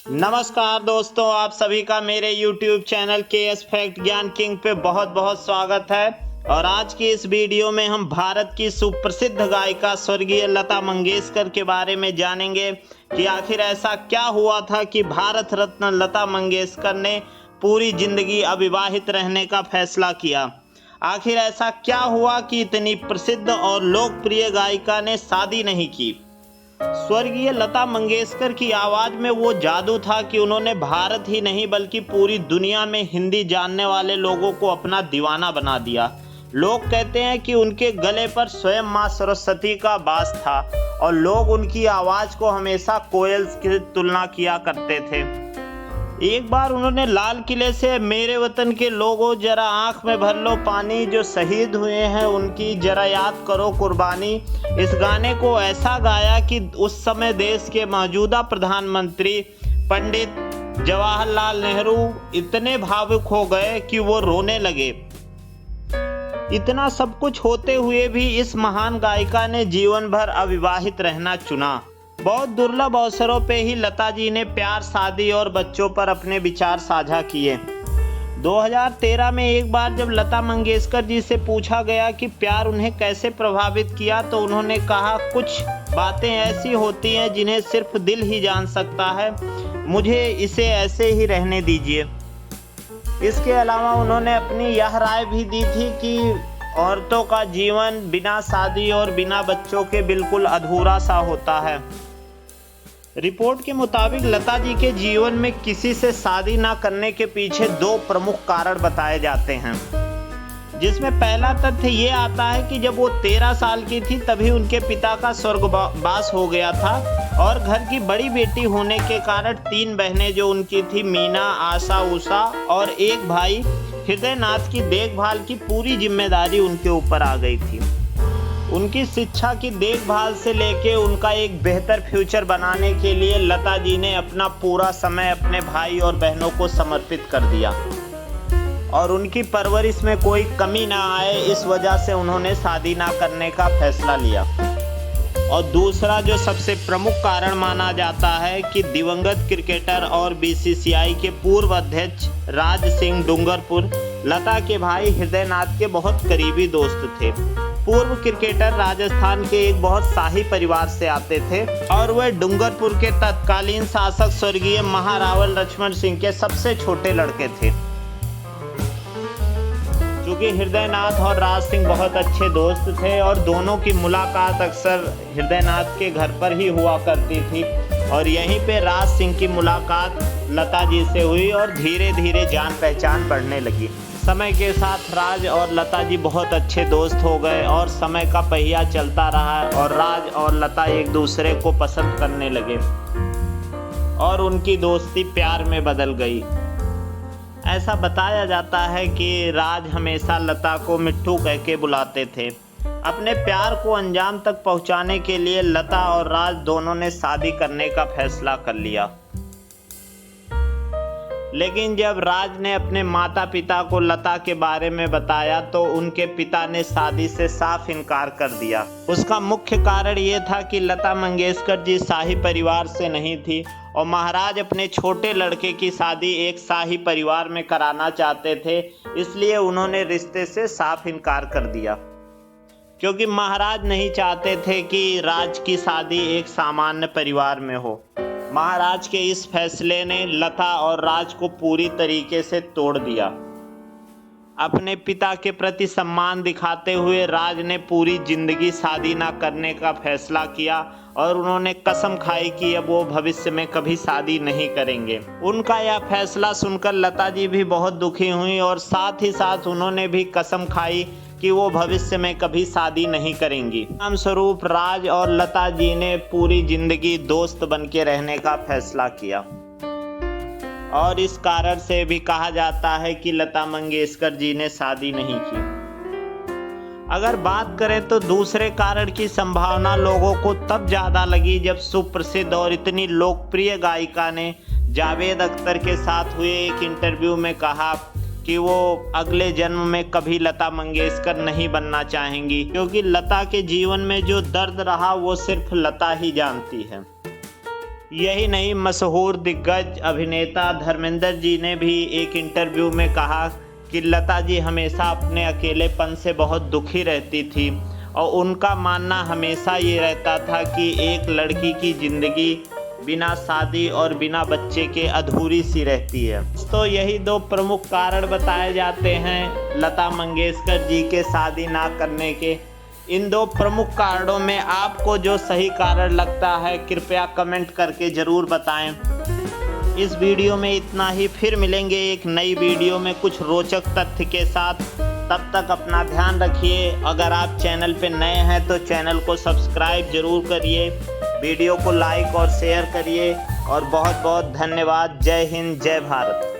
नमस्कार दोस्तों, आप सभी का मेरे YouTube चैनल KS फैक्ट ज्ञान किंग पे बहुत बहुत स्वागत है। और आज की इस वीडियो में हम भारत की सुप्रसिद्ध गायिका स्वर्गीय लता मंगेशकर के बारे में जानेंगे कि आखिर ऐसा क्या हुआ था कि भारत रत्न लता मंगेशकर ने पूरी जिंदगी अविवाहित रहने का फैसला किया। आखिर ऐसा क्या हुआ कि इतनी प्रसिद्ध और लोकप्रिय गायिका ने शादी नहीं की। स्वर्गीय लता मंगेशकर की आवाज में वो जादू था कि उन्होंने भारत ही नहीं बल्कि पूरी दुनिया में हिंदी जानने वाले लोगों को अपना दीवाना बना दिया। लोग कहते हैं कि उनके गले पर स्वयं मां सरस्वती का वास था और लोग उनकी आवाज को हमेशा कोयल की तुलना किया करते थे। एक बार उन्होंने लाल किले से मेरे वतन के लोगों जरा आंख में भर लो पानी, जो शहीद हुए हैं उनकी जरा याद करो कुर्बानी। इस गाने को ऐसा गाया कि उस समय देश के मौजूदा प्रधानमंत्री पंडित जवाहरलाल नेहरू इतने भावुक हो गए कि वो रोने लगे। इतना सब कुछ होते हुए भी इस महान गायिका ने जीवन भर अविवाहित रहना चुना। बहुत दुर्लभ अवसरों पे ही लता जी ने प्यार, शादी और बच्चों पर अपने विचार साझा किए। 2013 में एक बार जब लता मंगेशकर जी से पूछा गया कि प्यार उन्हें कैसे प्रभावित किया, तो उन्होंने कहा, कुछ बातें ऐसी होती हैं जिन्हें सिर्फ दिल ही जान सकता है, मुझे इसे ऐसे ही रहने दीजिए। इसके अलावा उन्होंने अपनी यह राय भी दी थी कि औरतों का जीवन बिना शादी और बिना बच्चों के बिल्कुल अधूरा सा होता है। रिपोर्ट के मुताबिक लता जी के जीवन में किसी से शादी ना करने के पीछे दो प्रमुख कारण बताए जाते हैं, जिसमें पहला तथ्य ये आता है कि जब वो 13 साल की थी तभी उनके पिता का स्वर्गवास हो गया था और घर की बड़ी बेटी होने के कारण 3 बहनें जो उनकी थी, मीना, आशा, उषा और एक भाई हृदयनाथ की देखभाल की पूरी जिम्मेदारी उनके ऊपर आ गई थी। उनकी शिक्षा की देखभाल से लेके उनका एक बेहतर फ्यूचर बनाने के लिए लता जी ने अपना पूरा समय अपने भाई और बहनों को समर्पित कर दिया और उनकी परवरिश में कोई कमी ना आए, इस वजह से उन्होंने शादी ना करने का फैसला लिया। और दूसरा जो सबसे प्रमुख कारण माना जाता है कि दिवंगत क्रिकेटर और BCCI के पूर्व अध्यक्ष राज सिंह डूंगरपुर लता के भाई हृदयनाथ के बहुत करीबी दोस्त थे। पूर्व क्रिकेटर राजस्थान के एक बहुत शाही परिवार से आते थे और वे डूंगरपुर के तत्कालीन शासक स्वर्गीय महारावल लक्ष्मण सिंह के सबसे छोटे लड़के थे। क्योंकि हृदयनाथ और राज सिंह बहुत अच्छे दोस्त थे और दोनों की मुलाकात अक्सर हृदयनाथ के घर पर ही हुआ करती थी और यहीं पे राज सिंह की मुलाकात लता जी से हुई और धीरे धीरे जान पहचान बढ़ने लगी। समय के साथ राज और लता जी बहुत अच्छे दोस्त हो गए और समय का पहिया चलता रहा और राज और लता एक दूसरे को पसंद करने लगे और उनकी दोस्ती प्यार में बदल गई। ऐसा बताया जाता है कि राज हमेशा लता को मिट्ठू कह के बुलाते थे। अपने प्यार को अंजाम तक पहुंचाने के लिए लता और राज दोनों ने शादी करने का फैसला कर लिया। लेकिन जब राज ने अपने माता पिता को लता के बारे में बताया तो उनके पिता ने शादी से साफ इनकार कर दिया। उसका मुख्य कारण ये था कि लता मंगेशकर जी शाही परिवार से नहीं थी और महाराज अपने छोटे लड़के की शादी एक शाही परिवार में कराना चाहते थे, इसलिए उन्होंने रिश्ते से साफ इनकार कर दिया। क्योंकि महाराज नहीं चाहते थे कि राज की शादी एक सामान्य परिवार में हो। महाराज के इस फैसले ने लता और राज को पूरी तरीके से तोड़ दिया। अपने पिता के प्रति सम्मान दिखाते हुए राज ने पूरी जिंदगी शादी ना करने का फैसला किया और उन्होंने कसम खाई कि अब वो भविष्य में कभी शादी नहीं करेंगे। उनका यह फैसला सुनकर लता जी भी बहुत दुखी हुई और साथ ही साथ उन्होंने भी कसम खाई कि वो भविष्य में कभी शादी नहीं करेंगी। परिणामस्वरूप राज और लता जी ने पूरी जिंदगी दोस्त बन के रहने का फैसला किया और इस कारण से भी कहा जाता है कि लता मंगेशकर जी ने शादी नहीं की। अगर बात करें तो दूसरे कारण की संभावना लोगों को तब ज्यादा लगी जब सुप्रसिद्ध और इतनी लोकप्रिय गायिका ने जावेद अख्तर के साथ हुए एक इंटरव्यू में कहा कि वो अगले जन्म में कभी लता मंगेशकर नहीं बनना चाहेंगी, क्योंकि लता के जीवन में जो दर्द रहा वो सिर्फ लता ही जानती है। यही नहीं, मशहूर दिग्गज अभिनेता धर्मेंद्र जी ने भी एक इंटरव्यू में कहा कि लता जी हमेशा अपने अकेलेपन से बहुत दुखी रहती थी और उनका मानना हमेशा ये रहता था कि एक लड़की की ज़िंदगी बिना शादी और बिना बच्चे के अधूरी सी रहती है। तो यही दो प्रमुख कारण बताए जाते हैं लता मंगेशकर जी के शादी ना करने के। इन दो प्रमुख कारणों में आपको जो सही कारण लगता है कृपया कमेंट करके ज़रूर बताएं। इस वीडियो में इतना ही, फिर मिलेंगे एक नई वीडियो में कुछ रोचक तथ्य के साथ। तब तक अपना ध्यान रखिए। अगर आप चैनल पे नए हैं तो चैनल को सब्सक्राइब जरूर करिए, वीडियो को लाइक और शेयर करिए और बहुत बहुत धन्यवाद। जय हिंद, जय भारत।